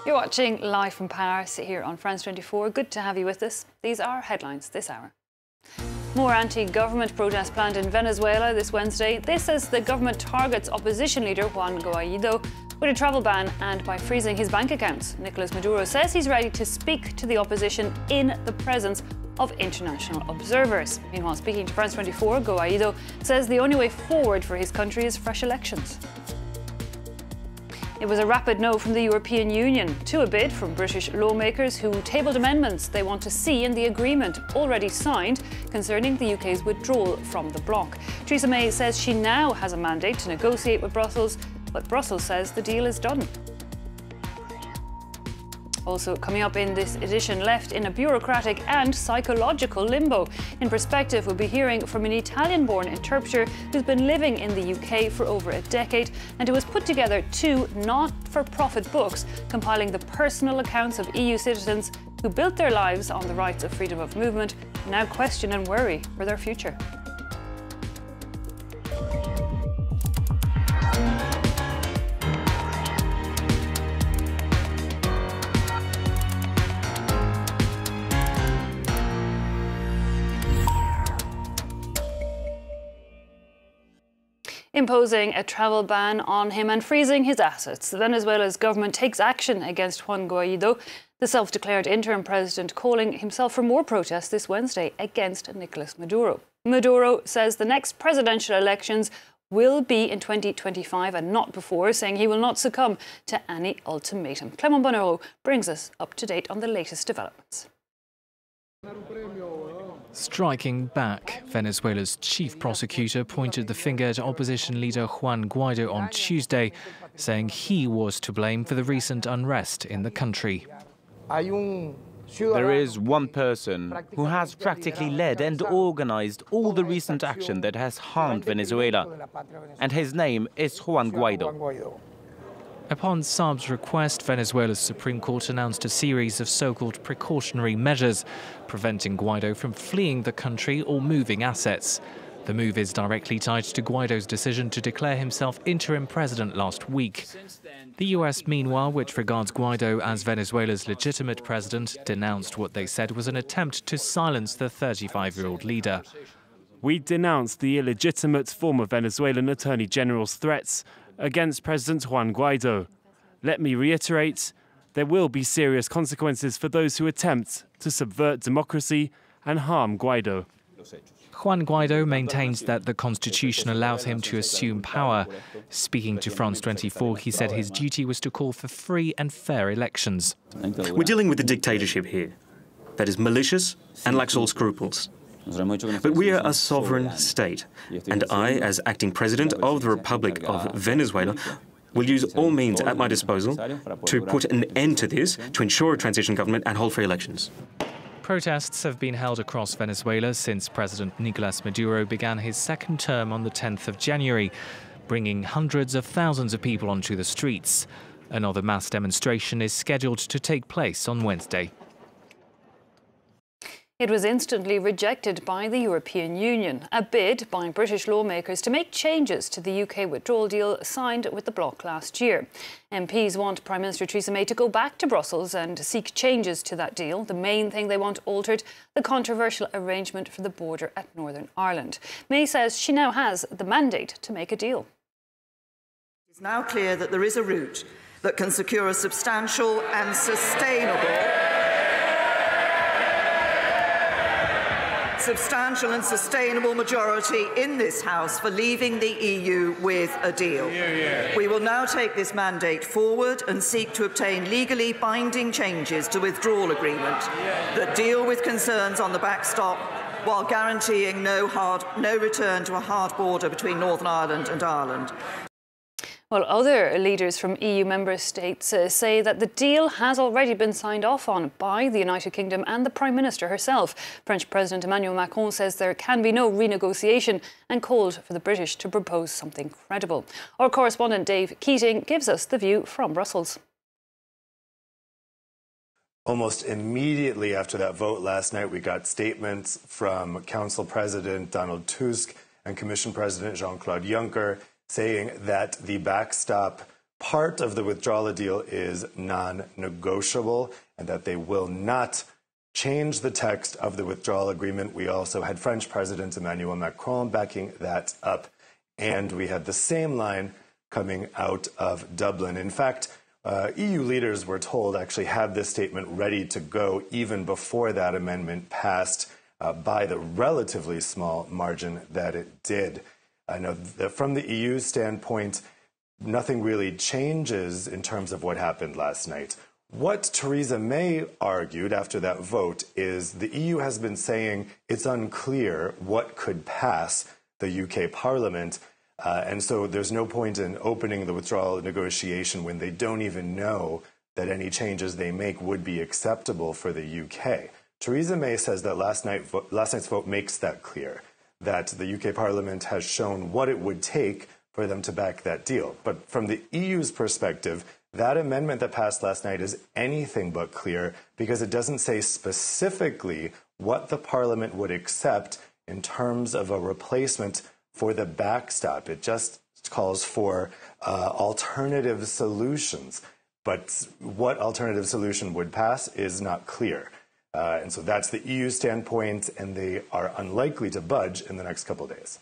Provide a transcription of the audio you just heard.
You're watching live from Paris here on France 24. Good to have you with us. These are headlines this hour. More anti-government protests planned in Venezuela this Wednesday. This as the government targets opposition leader Juan Guaido with a travel ban and by freezing his bank accounts. Nicolas Maduro says he's ready to speak to the opposition in the presence of international observers. Meanwhile, speaking to France 24, Guaido says the only way forward for his country is fresh elections. It was a rapid no from the European Union to a bid from British lawmakers who tabled amendments they want to see in the agreement already signed concerning the UK's withdrawal from the bloc. Theresa May says she now has a mandate to negotiate with Brussels, but Brussels says the deal is done. Also coming up in this edition, left in a bureaucratic and psychological limbo. In Perspective, we'll be hearing from an Italian-born interpreter who's been living in the UK for over a decade and who has put together two not-for-profit books compiling the personal accounts of EU citizens who built their lives on the rights of freedom of movement, now question and worry for their future. Imposing a travel ban on him and freezing his assets. Venezuela's government takes action against Juan Guaido, the self-declared interim president, calling himself for more protests this Wednesday against Nicolas Maduro. Maduro says the next presidential elections will be in 2025 and not before, saying he will not succumb to any ultimatum. Clement Bonnereau brings us up to date on the latest developments. Striking back, Venezuela's chief prosecutor pointed the finger at opposition leader Juan Guaido on Tuesday, saying he was to blame for the recent unrest in the country. There is one person who has practically led and organized all the recent action that has harmed Venezuela, and his name is Juan Guaido. Upon Saab's request, Venezuela's Supreme Court announced a series of so-called precautionary measures, preventing Guaido from fleeing the country or moving assets. The move is directly tied to Guaido's decision to declare himself interim president last week. The US, meanwhile, which regards Guaido as Venezuela's legitimate president, denounced what they said was an attempt to silence the 35-year-old leader. We denounce the illegitimate former Venezuelan Attorney General's threats against President Juan Guaido. Let me reiterate, there will be serious consequences for those who attempt to subvert democracy and harm Guaido. Juan Guaido maintains that the constitution allows him to assume power. Speaking to France 24, he said his duty was to call for free and fair elections. We're dealing with a dictatorship here that is malicious and lacks all scruples. But we are a sovereign state, and I, as acting president of the Republic of Venezuela, will use all means at my disposal to put an end to this, to ensure a transition government and hold free elections. Protests have been held across Venezuela since President Nicolas Maduro began his second term on the 10th of January, bringing hundreds of thousands of people onto the streets. Another mass demonstration is scheduled to take place on Wednesday. It was instantly rejected by the European Union, a bid by British lawmakers to make changes to the UK withdrawal deal signed with the bloc last year. MPs want Prime Minister Theresa May to go back to Brussels and seek changes to that deal. The main thing they want altered, the controversial arrangement for the border at Northern Ireland. May says she now has the mandate to make a deal. It's now clear that there is a route that can secure a substantial and sustainable majority in this House for leaving the EU with a deal. We will now take this mandate forward and seek to obtain legally binding changes to withdrawal agreement that deal with concerns on the backstop while guaranteeing no return to a hard border between Northern Ireland and Ireland. Well, other leaders from EU member states say that the deal has already been signed off on by the United Kingdom and the Prime Minister herself. French President Emmanuel Macron says there can be no renegotiation and called for the British to propose something credible. Our correspondent Dave Keating gives us the view from Brussels. Almost immediately after that vote last night, we got statements from Council President Donald Tusk and Commission President Jean-Claude Juncker saying that the backstop part of the withdrawal deal is non-negotiable and that they will not change the text of the withdrawal agreement. We also had French President Emmanuel Macron backing that up, and we had the same line coming out of Dublin. In fact, EU leaders were told actually had this statement ready to go even before that amendment passed by the relatively small margin that it did. I know that from the EU standpoint, nothing really changes in terms of what happened last night. What Theresa May argued after that vote is the EU has been saying it's unclear what could pass the UK Parliament, and so there's no point in opening the withdrawal negotiation when they don't even know that any changes they make would be acceptable for the UK. Theresa May says that last night's vote makes that clear, that the UK Parliament has shown what it would take for them to back that deal. But from the EU's perspective, that amendment that passed last night is anything but clear because it doesn't say specifically what the Parliament would accept in terms of a replacement for the backstop. It just calls for alternative solutions. But what alternative solution would pass is not clear. And so that's the EU standpoint, and they are unlikely to budge in the next couple of days.